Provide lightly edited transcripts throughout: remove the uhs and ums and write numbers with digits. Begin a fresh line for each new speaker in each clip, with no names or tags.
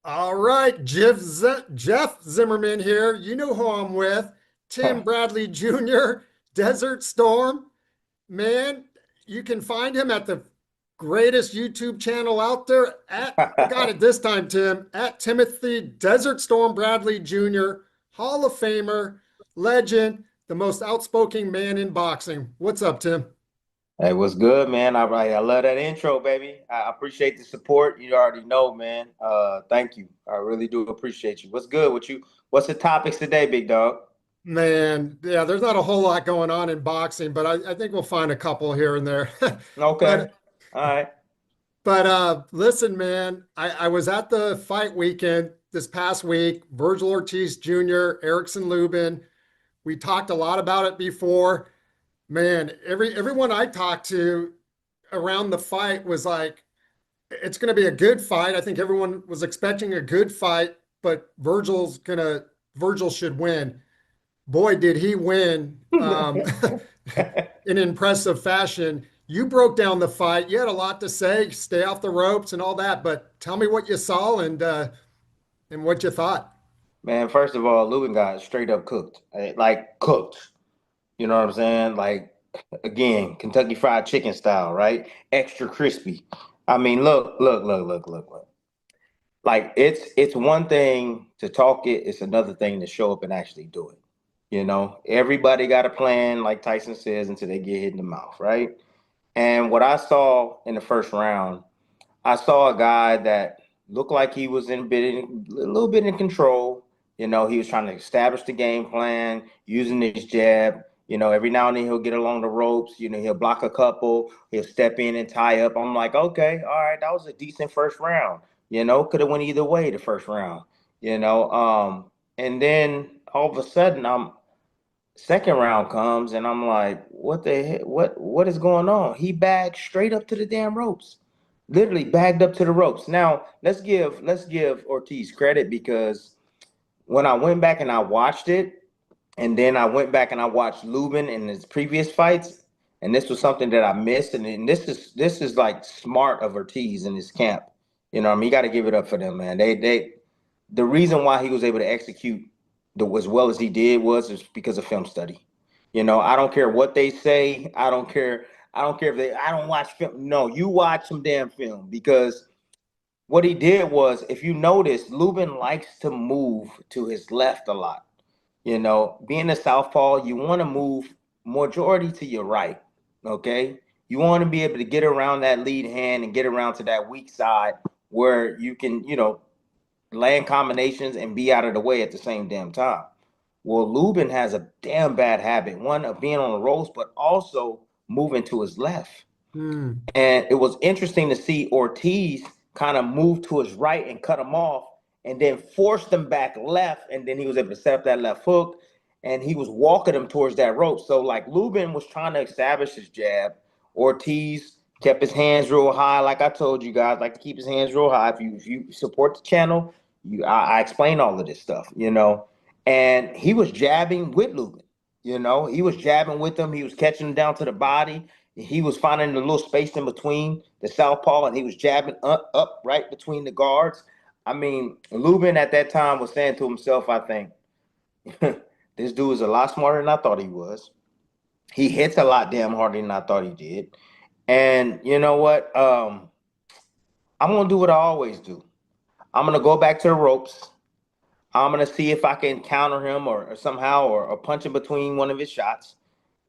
All right, Jeff Zimmerman here. You know who I'm with. Tim Bradley Jr., Desert Storm. Man, you can find him at the greatest YouTube channel out there I got it this time, Tim, at Timothy Desert Storm Bradley Jr., Hall of Famer, legend, the most outspoken man in boxing. What's up, Tim?
Hey, what's good, man? I love that intro, baby. I appreciate the support. You already know, man. Thank you. I really do appreciate you. What's good with you? What's the topics today, big dog?
Man, yeah, there's not a whole lot going on in boxing, but I think we'll find a couple here and there.
Okay.
But
All right.
listen, man, I was at the fight weekend this past week. Vergil Ortiz Jr., Erickson Lubin. We talked a lot about it before. Man, everyone I talked to around the fight was like, it's going to be a good fight. I think everyone was expecting a good fight, but Vergil should win. Boy, did he win in impressive fashion. You broke down the fight. You had a lot to say, stay off the ropes and all that, but tell me what you saw and what you thought.
Man, first of all, Lubin got straight up cooked. Like cooked. You know what I'm saying? Like again, Kentucky Fried Chicken style, right? Extra crispy. I mean, look. Like it's one thing to talk it, it's another thing to show up and actually do it. Everybody got a plan, like Tyson says, until they get hit in the mouth, right? And what I saw in the first round, I saw a guy that looked like he was a little bit in control. He was trying to establish the game plan, using his jab. Every now and then he'll get along the ropes. He'll block a couple. He'll step in and tie up. I'm like, okay, all right, that was a decent first round. Could have went either way the first round. You know, um, and then all of a sudden, second round comes and I'm like, what the heck? What is going on? He bagged straight up to the damn ropes. Literally bagged up to the ropes. Now, let's give Ortiz credit because when I went back and I watched it, and then I went back and I watched Lubin in his previous fights, and this was something that I missed. And this is like smart of Ortiz in his camp. What I mean, you got to give it up for them, man. They the reason why he was able to execute as well as he did was is because of film study. I don't care what they say. I don't care. I don't care if they. I don't watch film. No, you watch some damn film because what he did was, if you notice, Lubin likes to move to his left a lot. Being a southpaw, you want to move majority to your right. Okay, you want to be able to get around that lead hand and get around to that weak side where you can, land combinations and be out of the way at the same damn time. Well, Lubin has a damn bad habit, one of being on the ropes, but also moving to his left.
Hmm.
And it was interesting to see Ortiz kind of move to his right and cut him off, and then forced him back left, and then he was able to set up that left hook, and he was walking him towards that rope. So like Lubin was trying to establish his jab. Ortiz kept his hands real high, like I told you guys, like to keep his hands real high. If you support the channel, I explain all of this stuff. And he was jabbing with Lubin. He was jabbing with him. He was catching him down to the body. He was finding the little space in between the southpaw, and he was jabbing up right between the guards. I mean, Lubin at that time was saying to himself, I think, this dude is a lot smarter than I thought he was. He hits a lot damn harder than I thought he did. And you know what? I'm gonna do what I always do. I'm gonna go back to the ropes. I'm gonna see if I can counter him or somehow or punch him between one of his shots,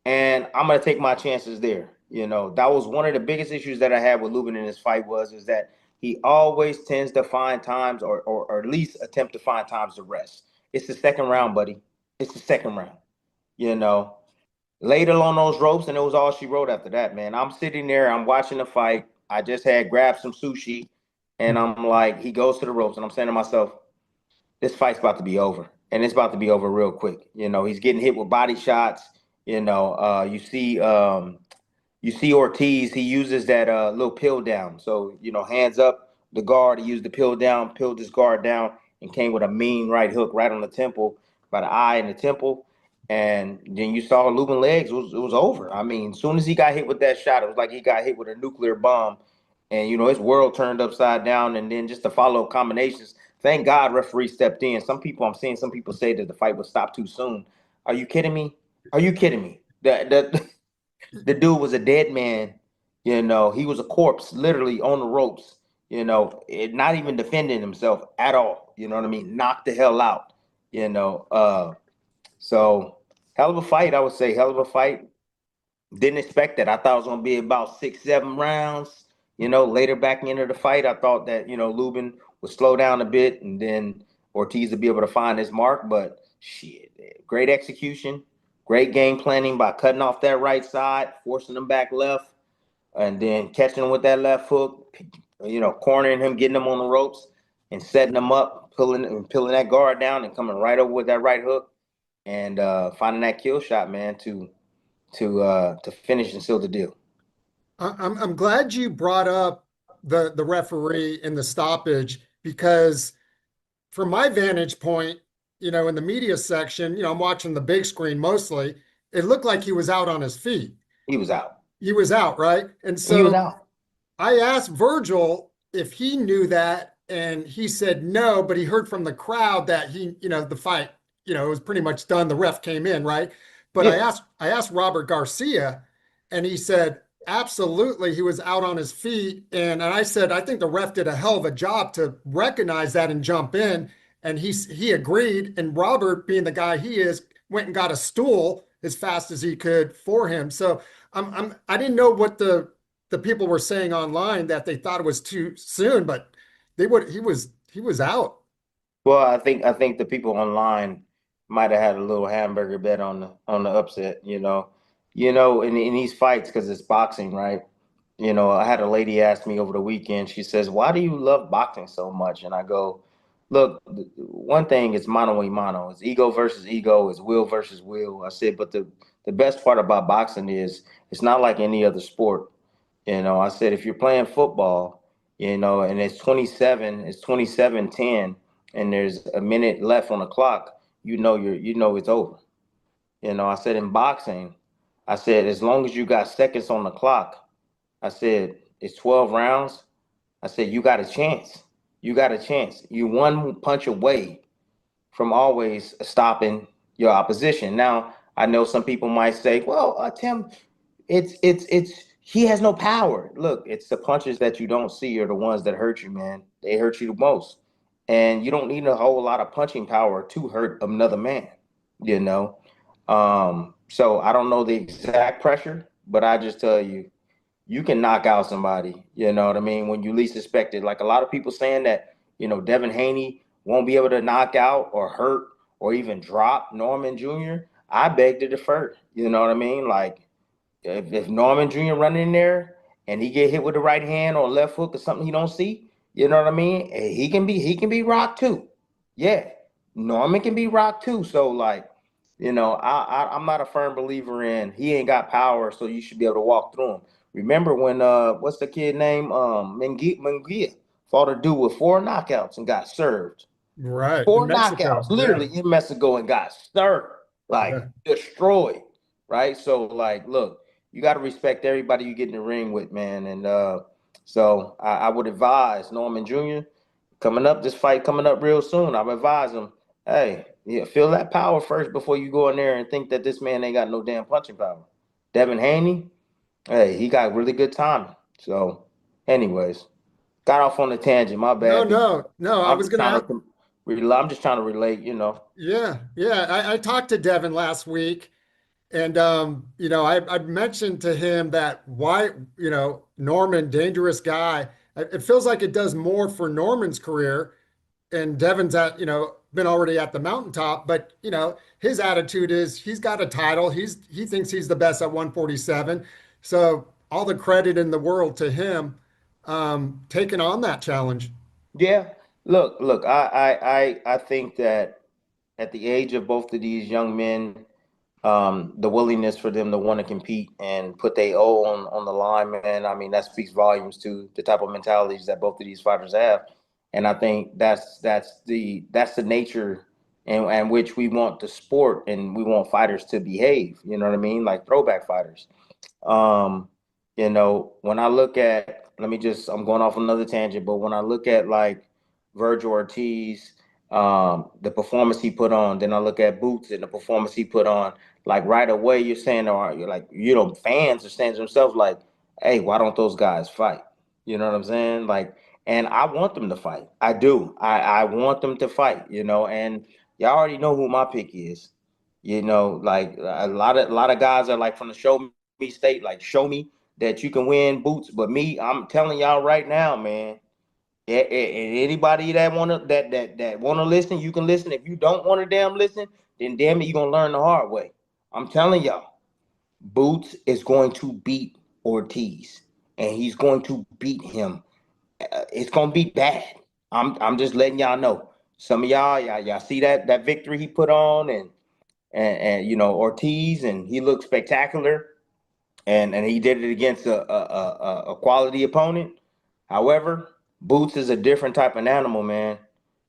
and I'm gonna take my chances there. That was one of the biggest issues that I had with Lubin in this fight was is that he always tends to find times or at least attempt to find times to rest. It's the second round, buddy. It's the second round. You know, Laid along those ropes, and it was all she wrote after that, man. I'm sitting there, I'm watching the fight. I just had grabbed some sushi, and I'm like, he goes to the ropes, and I'm saying to myself, this fight's about to be over, and it's about to be over real quick. He's getting hit with body shots. You see Ortiz. He uses that little pill down. So hands up, the guard. He used the pill down, peeled his guard down, and came with a mean right hook right on the temple, by the eye and the temple. And then you saw Lubin legs. It was over. I mean, as soon as he got hit with that shot, it was like he got hit with a nuclear bomb, and his world turned upside down. And then just the follow up combinations. Thank God referee stepped in. I'm seeing some people say that the fight was stopped too soon. Are you kidding me? Are you kidding me? The dude was a dead man. He was a corpse, literally on the ropes. Not even defending himself at all. You know what I mean? Knocked the hell out. You know, so hell of a fight. I would say hell of a fight. Didn't expect that. I thought it was gonna be about 6, 7 rounds. Later back into the fight, I thought that Lubin would slow down a bit, and then Ortiz would be able to find his mark. But shit, great execution, great game planning by cutting off that right side, forcing him back left, and then catching him with that left hook. Cornering him, getting him on the ropes, and setting him up, pulling that guard down, and coming right over with that right hook, and finding that kill shot, man, to finish and seal the deal.
I'm glad you brought up the referee in the stoppage because from my vantage point, in the media section, I'm watching the big screen mostly. It looked like he was out on his feet.
He was out.
He was out, right? And
He was
so
out.
I asked Vergil if he knew that, and he said no, but he heard from the crowd that the fight, it was pretty much done. The ref came in, right? But
Yeah.
I asked Robert Garcia, and he said absolutely he was out on his feet. And I said, I think the ref did a hell of a job to recognize that and jump in. And he agreed. And Robert, being the guy he is, went and got a stool as fast as he could for him. So I didn't know what the people were saying online that they thought it was too soon, but he was out.
Well, I think the people online might have had a little hamburger bet on the upset. In these fights, because it's boxing, right? I had a lady ask me over the weekend. She says, "Why do you love boxing so much?" And I go, "Look, one thing is mano y mano. It's ego versus ego. It's will versus will." I said, "But the best part about boxing is it's not like any other sport." I said, if you're playing football, and it's 27-10, and there's a minute left on the clock, it's over. I said in boxing, I said, as long as you got seconds on the clock, I said, it's 12 rounds. I said, you got a chance. You got a chance. You one punch away from always stopping your opposition. Now, I know some people might say, well, Tim, it's he has no power. Look, it's the punches that you don't see are the ones that hurt you, man. They hurt you the most. And you don't need a whole lot of punching power to hurt another man, you know. So I don't know the exact pressure, but I just tell you, you can knock out somebody, you know what I mean, when you least expect it. Like a lot of people saying that, Devin Haney won't be able to knock out or hurt or even drop Norman Jr. I beg to defer. You know what I mean? Like if Norman Jr. running in there and he get hit with the right hand or left hook or something he don't see, you know what I mean? He can be rocked too. Yeah, Norman can be rocked too. So like, I'm not a firm believer in he ain't got power, so you should be able to walk through him. Remember when what's the kid name? Munguia fought a dude with 4 knockouts and got served.
Right. In
Four
Mexico.
knockouts,
Yeah.
literally in Mexico, and got served, like
Yeah.
destroyed. Right. So like, look, you got to respect everybody you get in the ring with, man. And so I would advise Norman Jr. coming up, this fight coming up real soon. I would advise him, hey, yeah, feel that power first before you go in there and think that this man ain't got no damn punching power. Devin Haney, hey, he got really good timing. So, anyways, got off on a tangent. My
No,
bad, big bro.
no, no. I
I'm
was
just
gonna
trying
ask.
to I'm just trying to relate.
Yeah, yeah. I talked to Devin last week, and I mentioned to him that why, Norman, dangerous guy. It feels like it does more for Norman's career, and Devin's been already at the mountaintop, but his attitude is he's got a title. He thinks he's the best at 147. So all the credit in the world to him taking on that challenge.
Yeah. Look. I think that at the age of both of these young men, the willingness for them to want to compete and put their O on the line, man. I mean, that speaks volumes to the type of mentalities that both of these fighters have, and I think that's the nature and which we want the sport and we want fighters to behave. You know what I mean? Like throwback fighters. Um, when I look at, I'm going off another tangent, but when I look at like Vergil Ortiz, the performance he put on. Then I look at Boots and the performance he put on. Like right away, you're saying, or you're like, fans are saying to themselves, like, "Hey, why don't those guys fight?" You know what I'm saying? Like, and I want them to fight. I do. I want them to fight. And y'all already know who my pick is. Like a lot of guys are like from the show me state, like show me that you can win, Boots. But me, I'm telling y'all right now, man. And anybody that wanna listen, you can listen. If you don't want to damn listen, then damn it, you're gonna learn the hard way. I'm telling y'all, Boots is going to beat Ortiz, and he's going to beat him. It's gonna be bad. I'm just letting y'all know. Some of y'all see that victory he put on, and Ortiz, and he looked spectacular, and he did it against a quality opponent. However, Boots is a different type of animal, man.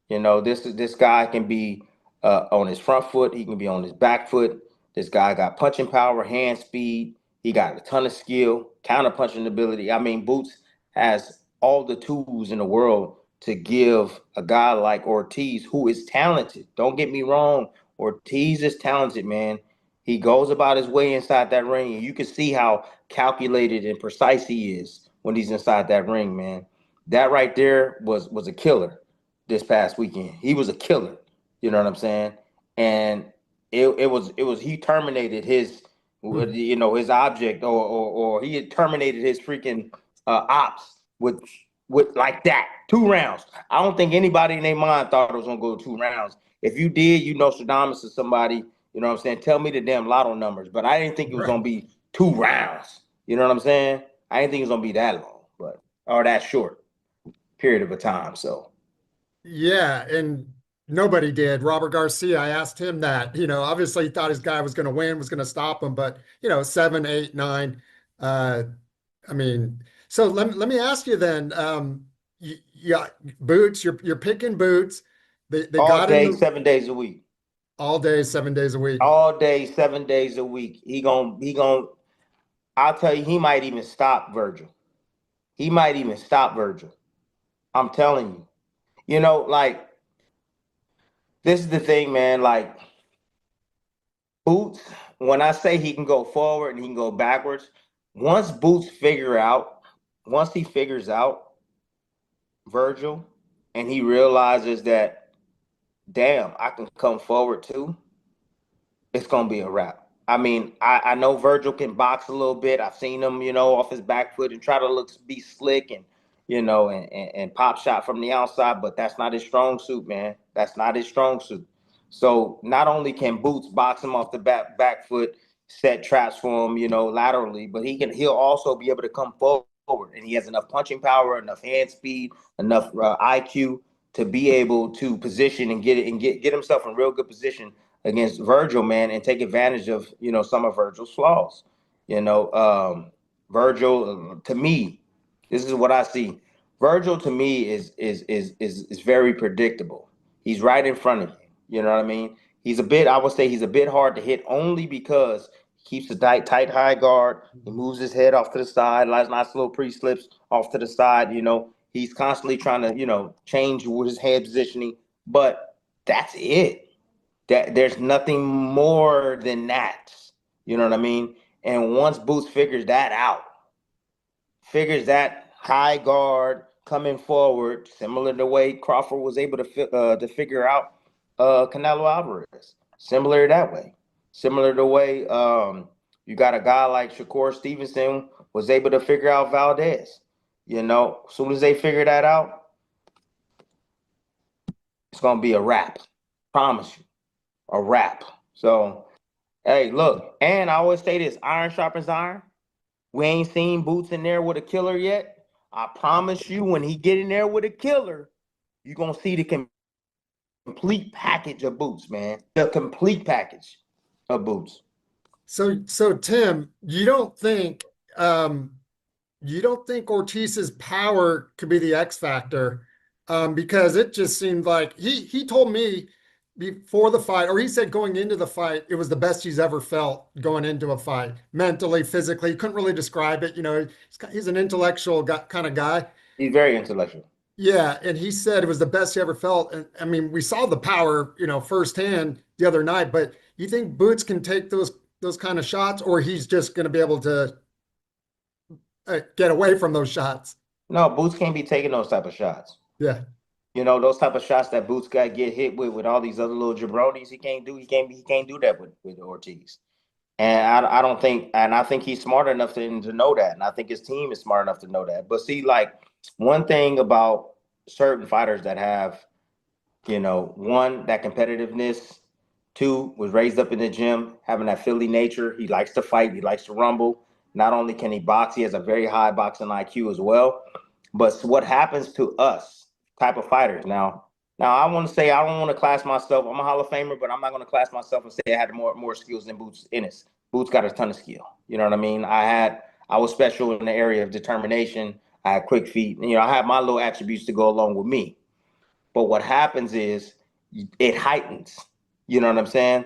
This guy can be on his front foot. He can be on his back foot. This guy got punching power, hand speed. He got a ton of skill, counter punching ability. I mean, Boots has all the tools in the world to give a guy like Ortiz, who is talented. Don't get me wrong. Ortiz is talented, man. He goes about his way inside that ring, and you can see how calculated and precise he is when he's inside that ring, man. That right there was a killer this past weekend. He was a killer. You know what I'm saying? And it was he terminated his his object, or he had terminated his freaking ops with like that 2 rounds. I don't think anybody in their mind thought it was gonna go 2 rounds. If you did, Stradamus or somebody, you know what I'm saying? Tell me the damn lotto numbers. But I didn't think it was
Right.
gonna be 2 rounds. You know what I'm saying? I didn't think it was gonna be that long, or that short period of a time. So
Yeah, and nobody did. Robert Garcia, I asked him that. Obviously he thought his guy was going to win, was going to stop him, but 7, 8, 9. Uh, I mean, so let me ask you then. Yeah, Boots. You're picking Boots. They
all
got in
day,
the
7 days a week.
all day, 7 days a week.
All day, 7 days a week. He gonna. I'll tell you, he might even stop Vergil. He might even stop Vergil. I'm telling you. Like this is the thing, man. Like Boots, when I say he can go forward and he can go backwards, once he figures out Vergil, and he realizes that, damn, I can come forward too, it's gonna be a wrap. I mean, I know Vergil can box a little bit. I've seen him, off his back foot and try to be slick and and pop shot from the outside, but that's not his strong suit, man. That's not his strong suit. So not only can Boots box him off the back foot, set traps for him, laterally, but he'll also be able to come forward, and he has enough punching power, enough hand speed, enough IQ to be able to position and get it and get himself in real good position against Vergil, man, and take advantage of some of Vergil's flaws. Vergil, to me, this is what I see. Vergil to me is very predictable. He's right in front of you. You know what I mean? I would say he's a bit hard to hit only because he keeps a tight high guard. He moves his head off to the side, nice little pre-slips off to the side. He's constantly trying to change his head positioning, but that's it. That there's nothing more than that. You know what I mean? And once Boots figures that high guard coming forward, similar to the way Crawford was able to figure out Canelo Alvarez, similar that way, similar to the way you got a guy like Shakur Stevenson was able to figure out Valdez. As soon as they figure that out, it's gonna be a wrap. Promise you, a wrap. So hey, look, and I always say this: iron sharpens iron. We ain't seen Boots in there with a killer yet. I promise you, when he get in there with a killer, you're gonna see the complete package of Boots, man. The complete package of Boots.
So Tim, you don't think Ortiz's power could be the X factor? Because it just seemed like he told me before the fight, or he said going into the fight, it was the best he's ever felt going into a fight, mentally, physically. He couldn't really describe it. He's an intellectual kind of guy.
He's very intellectual.
Yeah, and he said it was the best he ever felt. And I mean, we saw the power, firsthand the other night. But you think Boots can take those kind of shots, or he's just going to be able to get away from those shots?
No, Boots can't be taking those type of shots.
Yeah,
Those type of shots that Boots got get hit with all these other little jabronis. He can't do that with Ortiz. And I don't think, and I think he's smart enough to know that, and I think his team is smart enough to know that. But see, like one thing about certain fighters that have, one, that competitiveness, two, was raised up in the gym, having that Philly nature. He likes to fight, he likes to rumble. Not only can he box, he has a very high boxing IQ as well. But what happens to us type of fighters now I want to say I don't want to class myself. I'm a Hall of Famer, but I'm not going to class myself and say I had more skills than Boots Ennis. Boots got a ton of skill. You know what I mean? I was special in the area of determination. I had quick feet. I had my little attributes to go along with me. But what happens is it heightens. You know what I'm saying?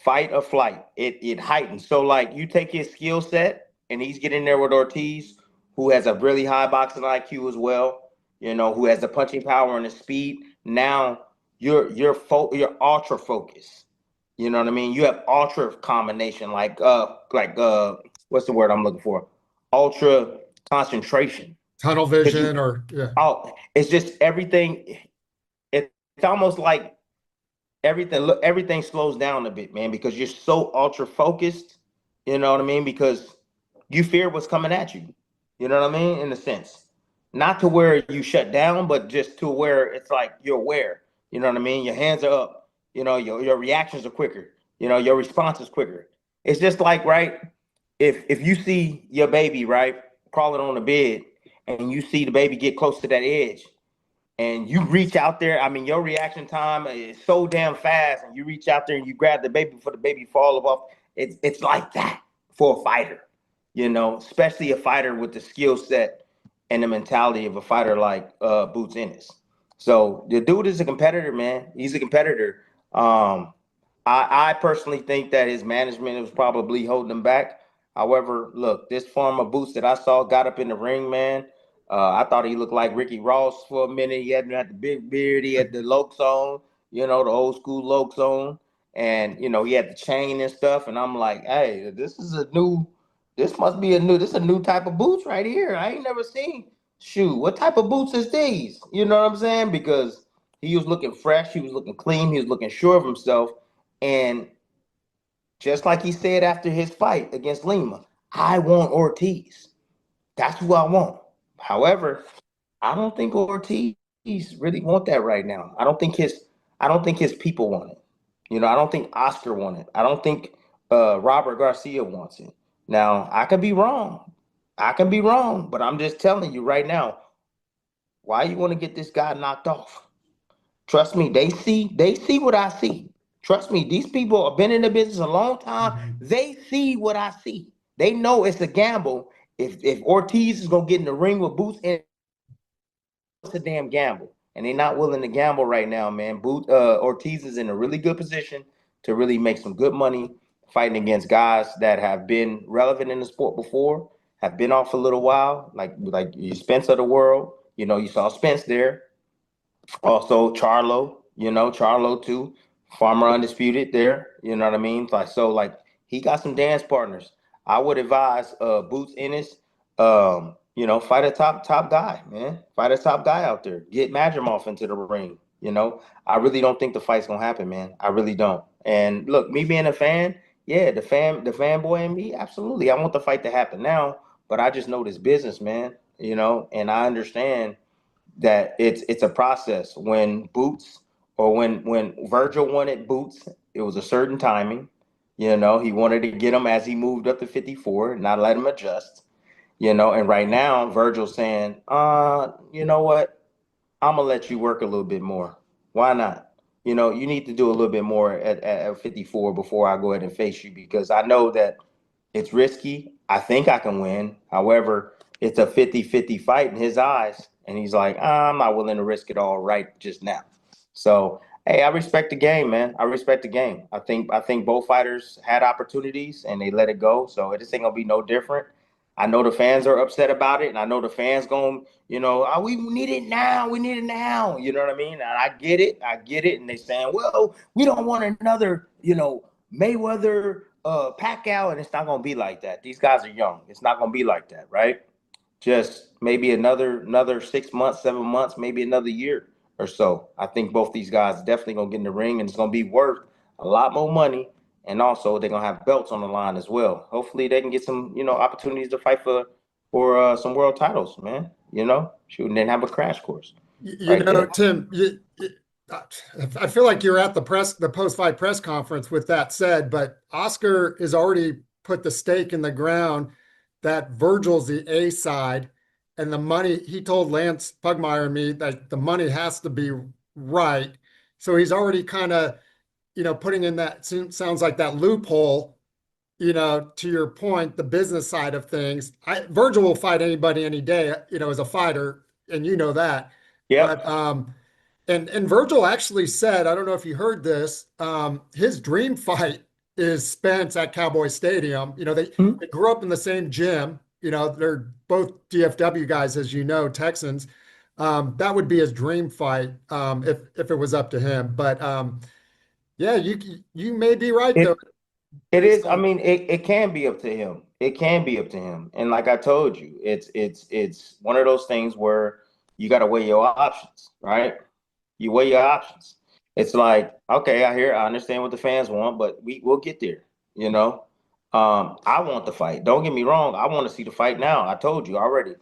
Fight or flight. It heightens. So like you take his skill set and he's getting there with Ortiz, who has a really high boxing IQ as well, who has the punching power and the speed. Now you're ultra focused. You know what I mean? You have ultra combination, like what's the word I'm looking for? Ultra concentration.
tunnel
Because
vision, or yeah.
it's just everything. It's almost like everything slows down a bit, man, because you're so ultra focused. You know what I mean? Because you fear what's coming at you. You know what I mean? In a sense, not to where you shut down, but just to where it's like you're aware. You know what I mean? Your hands are up. Your reactions are quicker. Your response is quicker. It's just like, right, if you see your baby, right, crawling on the bed, and you see the baby get close to that edge, and you reach out there. I mean, your reaction time is so damn fast, and you reach out there and you grab the baby before the baby falls off. It's like that for a fighter, especially a fighter with the skill set and the mentality of a fighter like Boots Ennis. So the dude is a competitor, man. He's a competitor. I personally think that his management was probably holding him back. However, look, this form of Boots that I saw got up in the ring, man. I thought he looked like Ricky Ross for a minute. He had the big beard. He had the Lokes on, the old school Lokes on. And, he had the chain and stuff. And I'm like, hey, this is a new type of boots right here. I ain't never seen. Shoot, what type of boots is these? You know what I'm saying? Because he was looking fresh. He was looking clean. He was looking sure of himself. And just like he said after his fight against Lima, I want Ortiz. That's who I want. However, I don't think Ortiz really want that right now. I don't think his people want it. I don't think Oscar want it. I don't think Robert Garcia wants it. Now, I could be wrong. I can be wrong, but I'm just telling you right now, why you want to get this guy knocked off? Trust me, they see what I see. Trust me, these people have been in the business a long time.
Mhm.
They see what I see. They know it's a gamble. If Ortiz is gonna get in the ring with Boots, and it's a damn gamble, and they're not willing to gamble right now, man. Ortiz is in a really good position to really make some good money fighting against guys that have been relevant in the sport before, have been off a little while, like you Spence of the world. You saw Spence there. Also Charlo, Charlo too, Farmer Undisputed there. You know what I mean? Like he got some dance partners. I would advise Boots Ennis, fight a top guy, man. Fight a top guy out there. Get Madrimov into the ring. I really don't think the fight's gonna happen, man. I really don't. And look, me being a fan, yeah, the fanboy in me, absolutely. I want the fight to happen now, but I just know this business, man. And I understand that it's a process. When Boots or when Vergil wanted Boots, it was a certain timing. He wanted to get him as he moved up to 54, not let him adjust. And right now Vergil's saying, you know what? I'm gonna let you work a little bit more. Why not? You need to do a little bit more at 54 before I go ahead and face you, because I know that it's risky. I think I can win. However, it's a 50-50 fight in his eyes. And he's like, I'm not willing to risk it all right just now. So, hey, I respect the game, man. I respect the game. I think both fighters had opportunities and they let it go. So this ain't gonna be no different. I know the fans are upset about it, and I know the fans going, oh, we need it now. We need it now. You know what I mean? And I get it. And they saying, well, we don't want another, Mayweather, Pacquiao, and it's not going to be like that. These guys are young. It's not going to be like that, right? Just maybe another 6 months, 7 months, maybe another year or so. I think both these guys definitely gonna get in the ring, and it's gonna be worth a lot more money. And also, they're gonna have belts on the line as well. Hopefully, they can get some, opportunities to fight for some world titles, man. Shoot, and then have a crash course right there.
Tim, I feel like you're at the post-fight press conference with that said, but Oscar has already put the stake in the ground that Vergil's the A side, and the money, he told Lance Pugmire and me that the money has to be right. So he's already kind of, putting in that, sounds like that loophole, to your point, the business side of things. Vergil will fight anybody any day, as a fighter, and you know that.
Yep.
But and Vergil actually said, I don't know if you heard this, his dream fight is Spence at Cowboy Stadium. They grew up in the same gym. They're both DFW guys, as Texans. That would be his dream fight, if it was up to him. But yeah, you may be right though.
It is. I mean, it can be up to him. It can be up to him. And like I told you, it's one of those things where you got to weigh your options, right? You weigh your options. It's like, okay, I understand what the fans want, but we'll get there. You know, I want the fight. Don't get me wrong. I want to see the fight now. I told you already.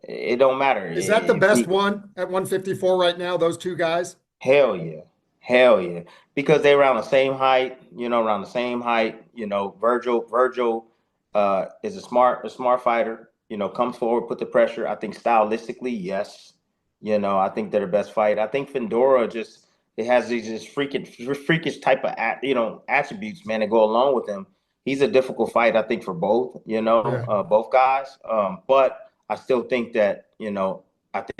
It don't matter.
Is that the best one at 154 right now? Those two guys?
Hell yeah. Hell yeah. Because they're around the same height, around the same height. Vergil is a smart fighter, comes forward, put the pressure. I think stylistically, yes. I think they're the best fight. I think Fedora just it has these just freakish type of attributes, man, that go along with him. He's a difficult fight, I think, for both,
Yeah.
both guys. But I still think that,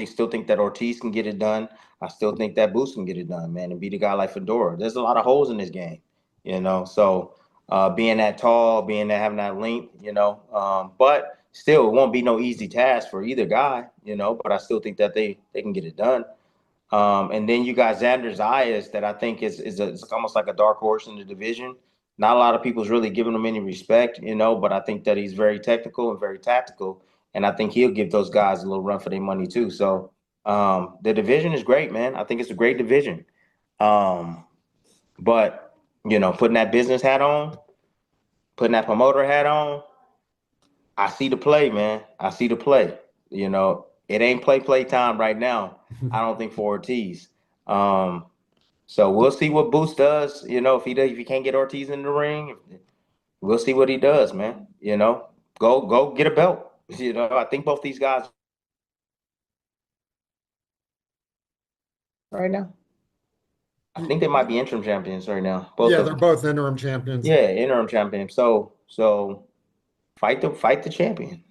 still think that Ortiz can get it done. I still think that Boost can get it done, man, and beat a guy like Fedora. There's a lot of holes in this game, So being that tall, having that length, but still, it won't be no easy task for either guy, But I still think that they can get it done. And then you got Xander Zayas, that I think it's almost like a dark horse in the division. Not a lot of people's really giving him any respect, But I think that he's very technical and very tactical, and I think he'll give those guys a little run for their money too. So the division is great, man. I think it's a great division. But putting that business hat on, putting that promoter hat on, I see the play, man. I see the play. It ain't play time right now. I don't think for Ortiz. So we'll see what Boost does. If he can't get Ortiz in the ring, we'll see what he does, man. Go get a belt. I think both these guys right now. I think they might be interim champions right now. Both
Yeah,
of
they're
them.
both interim champions.
Yeah, interim champions. So fight the champion.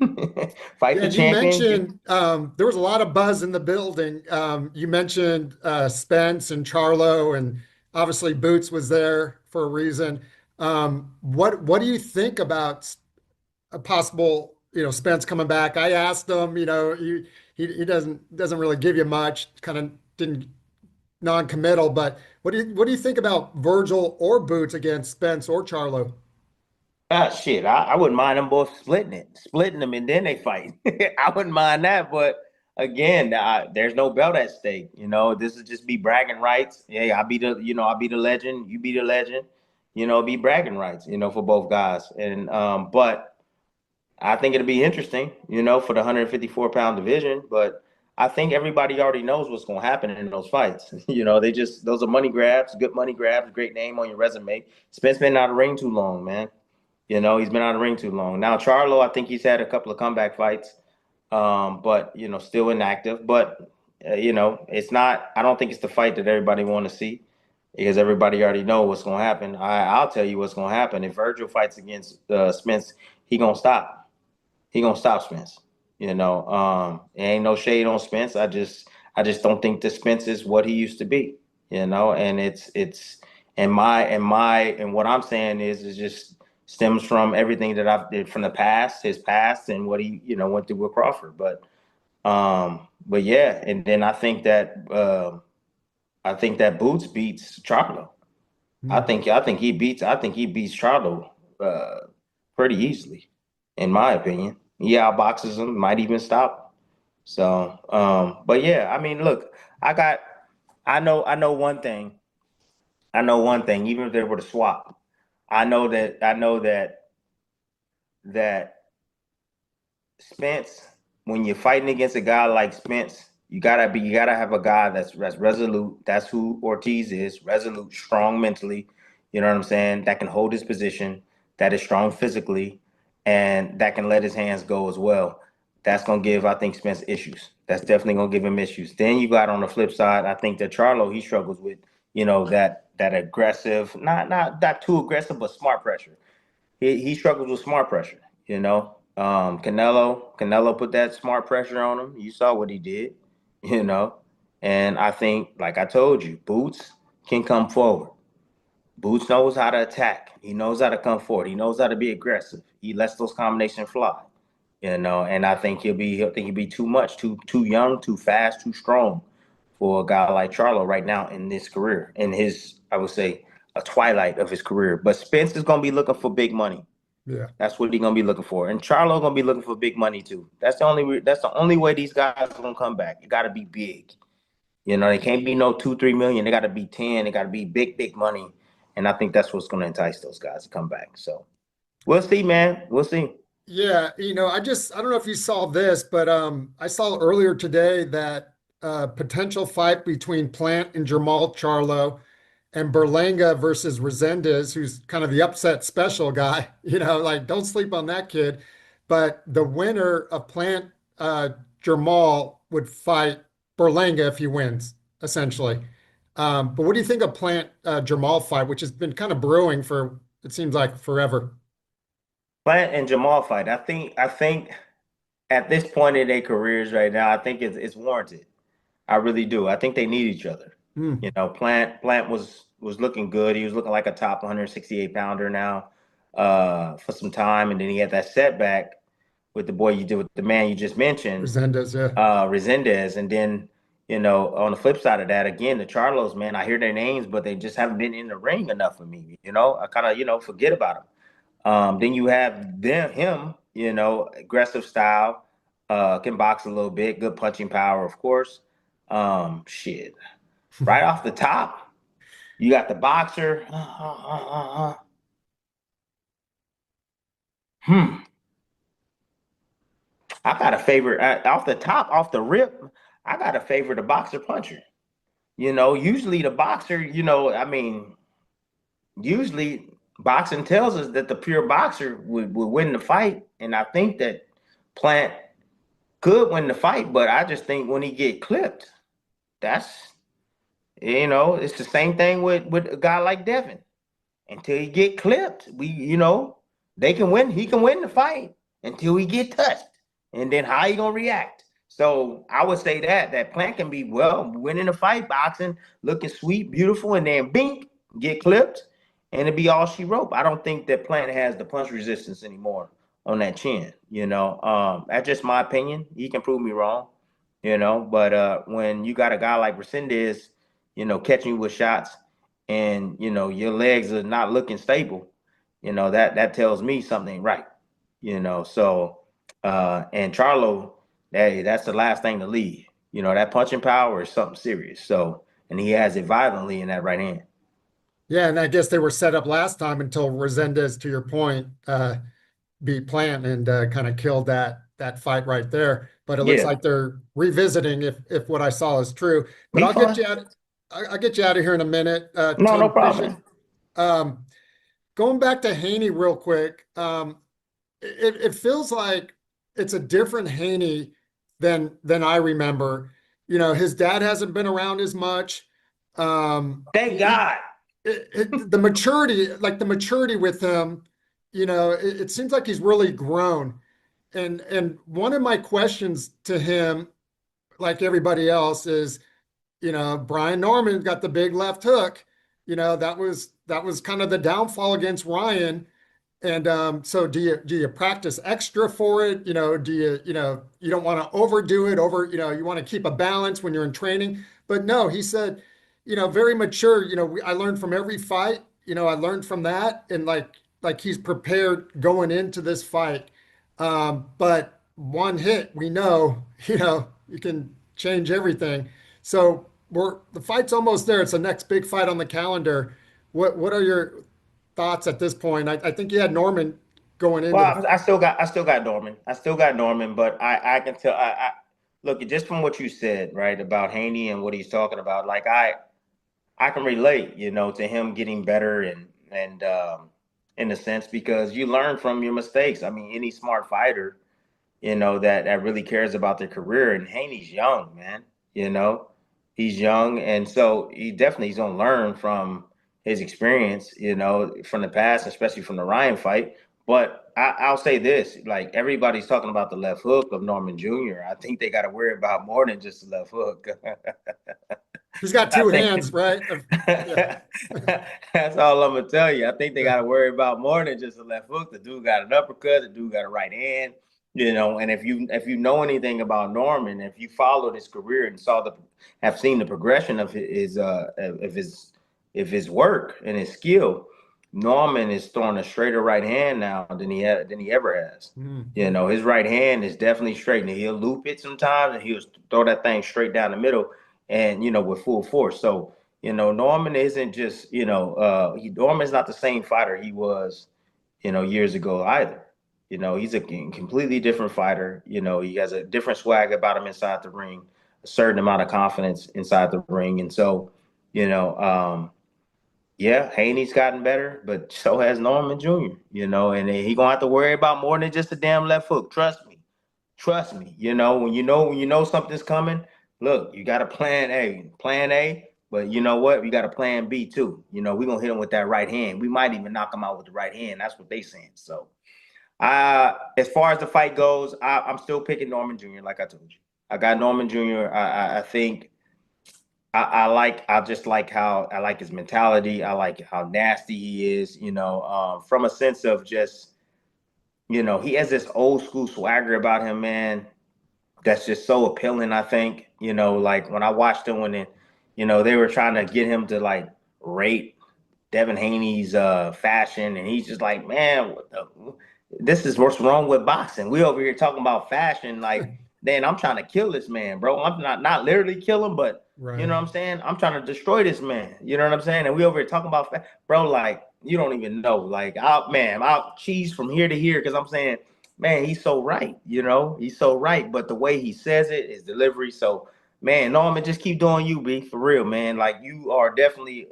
Fight
Yeah,
the
and you
champion.
mentioned there was a lot of buzz in the building. You mentioned Spence and Charlo, and obviously Boots was there for a reason. What do you think about a possible, Spence coming back? I asked him, he doesn't really give you much, kind of didn't non-committal, but what do you think about Vergil or Boots against Spence or Charlo?
Ah, shit, I wouldn't mind them both splitting them, and then they fight. I wouldn't mind that, but again, there's no belt at stake. This would just be bragging rights. Hey, I be the legend, you be the legend. Be bragging rights. For both guys, and but I think it'll be interesting. For the 154-pound division, but I think everybody already knows what's going to happen in those fights. Those are money grabs, good money grabs, great name on your resume. Spence been out of the ring too long, man. He's been out of the ring too long. Now, Charlo, I think he's had a couple of comeback fights, but, still inactive. But, it's not – I don't think it's the fight that everybody want to see, because everybody already know what's going to happen. I'll tell you what's going to happen. If Vergil fights against Spence, he going to stop. He going to stop Spence. There ain't no shade on Spence. I just don't think that Spence is what he used to be, and it's – and what I'm saying is just – stems from everything that I've did from the past, his past, and what he went through with Crawford. But yeah, and then I think that Boots beats Charlo.
Hmm.
I think he beats Charlo pretty easily, in my opinion. He outboxes him, might even stop him. So, but yeah, I mean, look, I got, I know one thing. I know one thing. Even if they were to swap, I know that Spence, when you're fighting against a guy like Spence, you gotta have a guy that's resolute. That's who Ortiz is, resolute, strong mentally. You know what I'm saying? That can hold his position, that is strong physically, and that can let his hands go as well. That's gonna give, I think, Spence issues. That's definitely gonna give him issues. Then you got on the flip side, I think that Charlo, he struggles with, that aggressive, not too aggressive, but smart pressure. He struggles with smart pressure. Canelo put that smart pressure on him. You saw what he did. You know, and I think, like I told you, Boots can come forward. Boots knows how to attack. He knows how to come forward. He knows how to be aggressive. He lets those combinations fly. And I think he'll be too much, too young, too fast, too strong for a guy like Charlo right now in this career, in his, I would say, a twilight of his career. But Spence is gonna be looking for big money.
Yeah.
That's what he's gonna be looking for, and Charlo gonna be looking for big money too. That's the only way these guys are gonna come back. It got to be big. They can't be no 2-3 million. They got to be 10. They got to be big money, and I think that's what's gonna entice those guys to come back. So we'll see, man. We'll see.
Yeah, I don't know if you saw this, but I saw earlier today that potential fight between Plant and Jamal Charlo and Berlanga versus Resendez, who's kind of the upset special guy, like don't sleep on that kid. But the winner of Plant Jamal would fight Berlanga if he wins, essentially. But what do you think of Plant Jamal fight, which has been kind of brewing for, it seems like, forever?
Plant and Jamal fight. I think at this point in their careers right now, I think it's warranted. I really do. I think they need each other.
Hmm.
Plant was looking good. He was looking like a top 168 pounder now for some time, and then he had that setback with the man you just mentioned,
Resendez, yeah.
Resendez, and then on the flip side of that, again, the Charlos, man, I hear their names, but they just haven't been in the ring enough for me. I kind of forget about them. Then you have him, aggressive style, can box a little bit, good punching power, of course. Shit. Right off the top, you got the boxer. Hmm. I got a favorite off the top, off the rip. I got a favorite the boxer puncher. Usually the boxer, I mean, usually boxing tells us that the pure boxer would win the fight. And I think that Plant could win the fight, but I just think when he get clipped, that's it's the same thing with a guy like Devin. Until he get clipped, they can win. He can win the fight until he get touched, and then how he gonna react? So I would say that Plant can be winning the fight, boxing, looking sweet, beautiful, and then bink, get clipped, and it be all she wrote. I don't think that Plant has the punch resistance anymore on that chin. That's just my opinion. He can prove me wrong. But when you got a guy like Resendez, catching you with shots, and your legs are not looking stable, that tells me something ain't right. So and Charlo, that's the last thing to leave. That punching power is something serious. So, and he has it violently in that right hand.
Yeah, and I guess they were set up last time until Resendez, to your point, beat Plant and kind of killed that fight right there. But it looks
Yeah,
like they're revisiting if what I saw is true. But
be fun.
I'll get you out of here in a minute.
No,
Tell
no
you finish
problem,
it.
man.
Um, Going back to Haney real quick, it feels like it's a different Haney than I remember. His dad hasn't been around as much.
Thank God.
The maturity, like the maturity with him, it seems like he's really grown. And one of my questions to him, like everybody else, is, Brian Norman got the big left hook. That was kind of the downfall against Ryan. And so do you practice extra for it? Do you don't want to overdo it you want to keep a balance when you're in training. But no, he said, very mature, I learned from every fight, I learned from that and like he's prepared going into this fight. But one hit, we know, you can change everything. So the fight's almost there. It's the next big fight on the calendar. What are your thoughts at this point? I think you had Norman going into the.
Well, I still got Norman. I still got Norman, but I can tell. I look just from what you said, right, about Haney and what he's talking about. Like I can relate, to him getting better and in a sense because you learn from your mistakes. I mean, any smart fighter, that really cares about their career. And Haney's young, man. You know, he's young, and so he's gonna learn from his experience. From the past, especially from the Ryan fight. But I'll say this: like everybody's talking about the left hook of Norman Jr. I think they got to worry about more than just the left hook.
He's got
I
two
think
hands, right? Yeah.
that's all I'm gonna tell you. I think they got to worry about more than just a left hook. The dude got an uppercut. The dude got a right hand. And if you know anything about Norman, if you followed his career and have seen the progression of his work and his skill, Norman is throwing a straighter right hand now than he ever has.
Mm-hmm.
His right hand is definitely straight, and he'll loop it sometimes, and he'll throw that thing straight down the middle, and with full force. So Norman isn't just Norman's not the same fighter he was years ago either. He's a completely different fighter. He has a different swag about him inside the ring, a certain amount of confidence inside the ring, and so you know. Yeah, Haney's gotten better, but so has Norman Jr. And he gonna have to worry about more than just a damn left hook. Trust me. Trust me. When you know something's coming, look, you got a plan A, but you know what? You got a plan B too. We're gonna hit him with that right hand. We might even knock him out with the right hand. That's what they saying. So as far as the fight goes, I'm still picking Norman Jr., like I told you. I got Norman Jr. I think I just like how I like his mentality. I like how nasty he is, from a sense of just, he has this old school swagger about him, man. That's just so appealing, I think. Like when I watched him they were trying to get him to like rate Devin Haney's fashion, and he's just like, man, this is what's wrong with boxing. We over here talking about fashion, like, then I'm trying to kill this man, bro. I'm not literally kill him, but you
Right.
know what I'm saying? I'm trying to destroy this man. You know what I'm saying? And we over here talking about bro, like, you don't even know. Like, I'll cheese from here to here because I'm saying, man, he's so right. He's so right. But the way he says it, his delivery. So, man, Norman, just keep doing you, B, for real, man. Like, you are definitely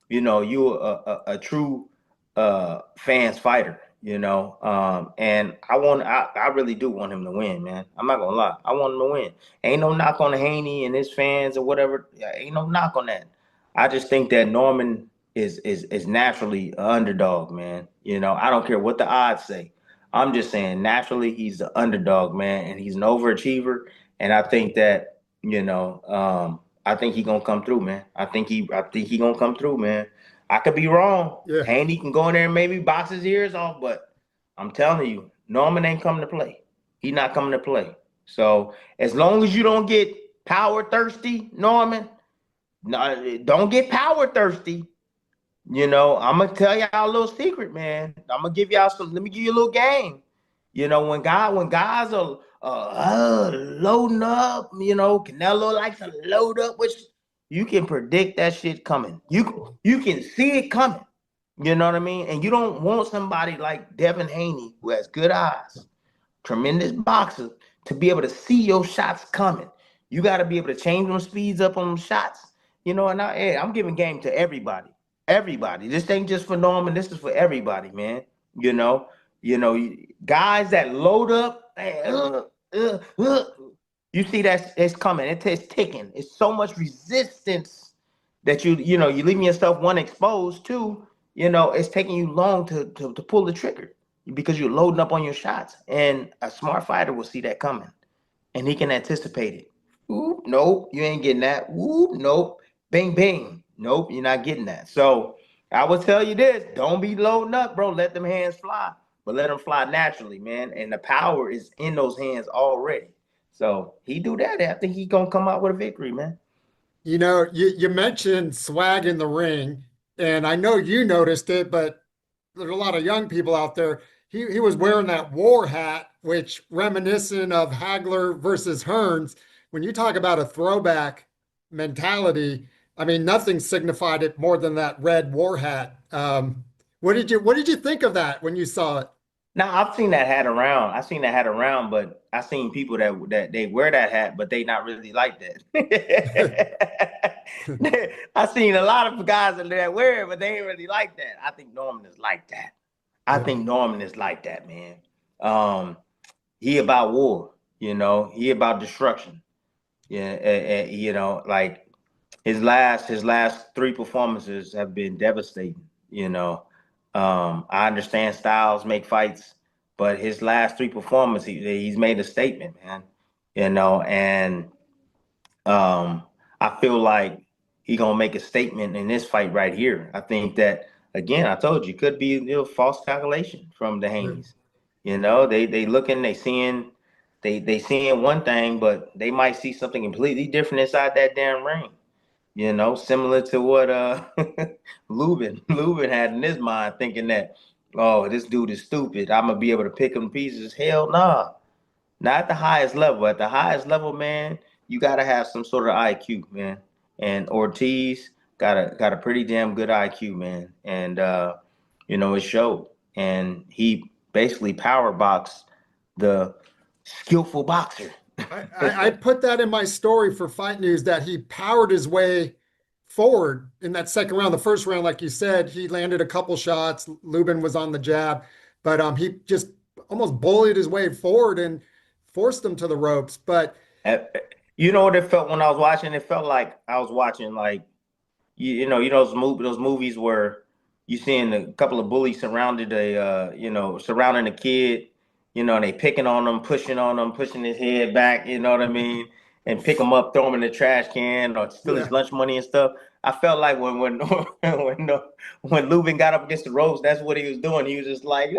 you a true fans fighter, and I really do want him to win, man. I'm not gonna lie, I want him to win. Ain't no knock on Haney and his fans or whatever. Yeah, ain't no knock on that. I just think that Norman is naturally an underdog, man. I don't care what the odds say. I'm just saying naturally he's the underdog, man, and he's an overachiever. And I think that I think he gonna come through, man. I think he gonna come through, man. I could be wrong.
Yeah.
Haney can go in there and maybe box his ears off, but I'm telling you, Norman ain't coming to play. He not coming to play. So as long as you don't get power thirsty, Norman, no, don't get power thirsty. I'm gonna tell y'all a little secret, man. I'm gonna give y'all some. Let me give you a little game. When guys are loading up, Canelo likes to load up, which you can predict that shit coming. You can see it coming. You know what I mean? And you don't want somebody like Devin Haney, who has good eyes, tremendous boxer, to be able to see your shots coming. You got to be able to change them speeds up on them shots. I'm giving game to everybody. Everybody. This ain't just for Norman. This is for everybody, man. You know, guys that load up, you see that it's coming. It's ticking. It's so much resistance that you leaving yourself one exposed. Two, it's taking you long to pull the trigger because you're loading up on your shots. And a smart fighter will see that coming, and he can anticipate it. Ooh, nope, you ain't getting that. Ooh, nope. Bing, bing. Nope, you're not getting that. So I will tell you this: don't be loading up, bro. Let them hands fly, but let them fly naturally, man. And the power is in those hands already. So he do that. I think he gonna come out with a victory, man.
You know, you mentioned swag in the ring, and I know you noticed it, but there's a lot of young people out there. He was wearing that war hat, which reminiscent of Hagler versus Hearns. When you talk about a throwback mentality, I mean nothing signified it more than that red war hat. What did you think of that when you saw it?
Now I've seen that hat around. I've seen that hat around, but I've seen people that they wear that hat, but they not really like that. I've seen a lot of guys that wear it, but they ain't really like that. I think Norman is like that. I
Yeah.
think Norman is like that, man. Um, he about war, he about destruction. Yeah, like his last three performances have been devastating. I understand styles make fights, but his last three performances, he's made a statement, man. And um, I feel like he gonna make a statement in this fight right here. I think that again, I told you, could be false calculation from the
Yeah.
Haneys. They looking, they seeing one thing, but they might see something completely different inside that damn ring. Similar to what Lubin had in his mind, thinking that, oh, this dude is stupid. I'm gonna be able to pick him to pieces. Hell nah. Not at the highest level. At the highest level, man, you gotta have some sort of IQ, man. And Ortiz got a pretty damn good IQ, man. And it showed. And he basically power boxed the skillful boxer.
I put that in my story for Fight News that he powered his way forward in that second round. The first round, like you said, he landed a couple shots. Lubin was on the jab, but he just almost bullied his way forward and forced him to the ropes. But
Uh, You know what it felt when I was watching? It felt like I was watching like those movies where you seeing a couple of bullies surrounding a kid, and they picking on him, pushing his head back, you know what I mean, and pick him up, throw him in the trash can, or steal his
yeah,
lunch money and stuff. I felt like when Lubin got up against the ropes, that's what he was doing. He was just like,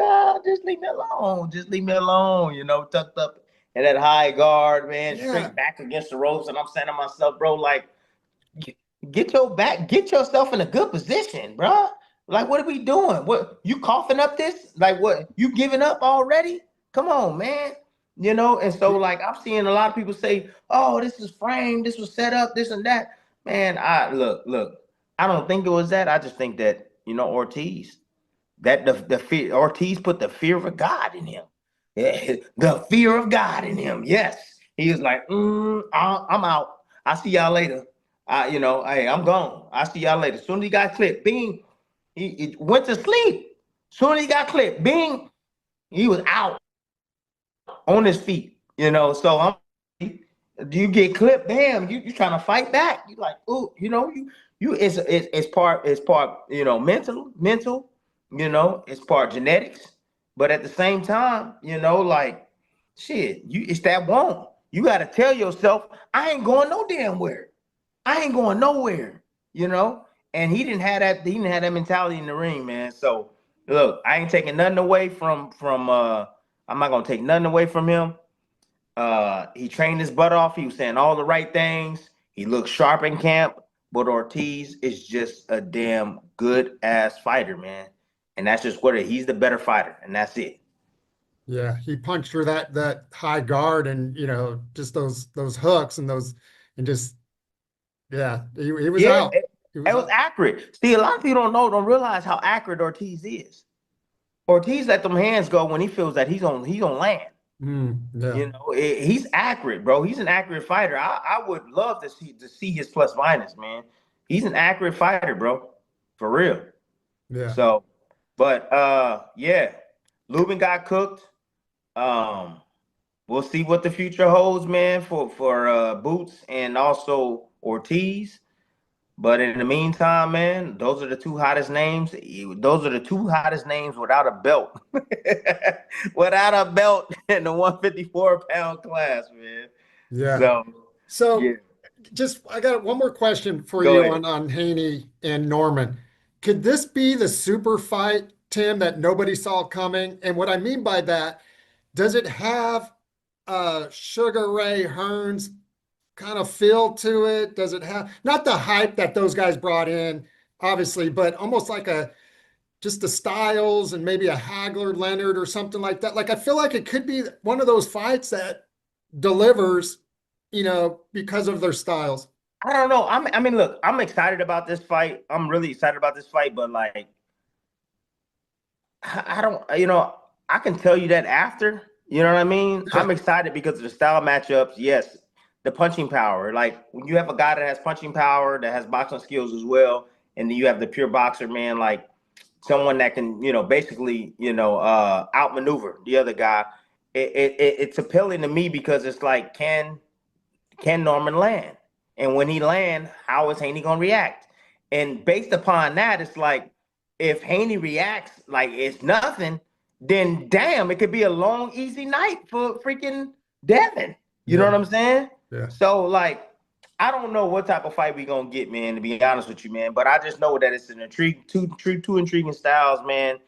just leave me alone, tucked up in that high guard, man,
yeah,
straight back against the ropes, and I'm saying to myself, bro, like get yourself in a good position, bro. Like, what are we doing? What, you coughing up this? Like, what, you giving up already? Come on, man. And so like I'm seeing a lot of people say, "Oh, this is framed, this was set up, this and that." Man, I look. I don't think it was that. I just think that Ortiz, that the fear Ortiz put the fear of God in him. The fear of God in him. Yes, he was like, I'm out. I see y'all later. Hey, I'm gone. I see y'all later. As soon as he got clipped, bing, he went to sleep. As soon as he got clipped, bing, he was out on his feet. So do you get clipped? Bam, you trying to fight back? You like, ooh, it's part mental. It's part genetics, but at the same time, like shit, it's that want. You got to tell yourself, I ain't going no damn where. I ain't going nowhere, you know. And he didn't have that. He didn't have that mentality in the ring, man. So look, I ain't taking nothing away from. I'm not gonna take nothing away from him. He trained his butt off. He was saying all the right things. He looked sharp in camp. But Ortiz is just a damn good ass fighter, man. And that's just what he's the better fighter, and that's it.
yeah. He punched through that high guard and just those hooks and those and just yeah. He was
Yeah,
out. He
it
was
was
out.
accurate. See, a lot of people don't realize how accurate Ortiz is. Ortiz let them hands go when he feels that he's on land.
Yeah.
He's accurate, bro. He's an accurate fighter. I would love to see his plus minus, man. He's an accurate fighter, bro, for real.
Yeah.
So, but yeah, Lubin got cooked. Um, we'll see what the future holds, man, for Boots and also Ortiz. But in the meantime, man, those are the two hottest names. Those are the two hottest names without a belt. Without a belt in the 154-pound class, man.
Yeah.
So, yeah,
So just I got one more question for
go
you
ahead.
on Haney and Norman. could this be the super fight, Tim, that nobody saw coming? And what I mean by that, does it have Sugar Ray Hearns kind of feel to it? Does it have not the hype that those guys brought in, obviously, but almost like a just the styles and maybe a Hagler Leonard or something like that? Like I feel like it could be one of those fights that delivers, because of their styles.
I don't know. I mean, look, I'm excited about this fight. I'm really excited about this fight, but like, I don't, I can tell you that after, you know what I mean?
Okay.
I'm excited because of the style matchups. Yes, the punching power. Like when you have a guy that has punching power, that has boxing skills as well, and then you have the pure boxer, man, like someone that can, basically, outmaneuver the other guy. It's appealing to me because it's like, can Norman land? And when he land, how is Haney gonna react? And based upon that, it's like if Haney reacts like it's nothing, then damn, it could be a long, easy night for freaking Devin. You know
Yeah.
what I'm saying?
Yeah.
So like, I don't know what type of fight we gonna get, man. To be honest with you, man, but I just know that it's an intrigue, two intriguing styles, man.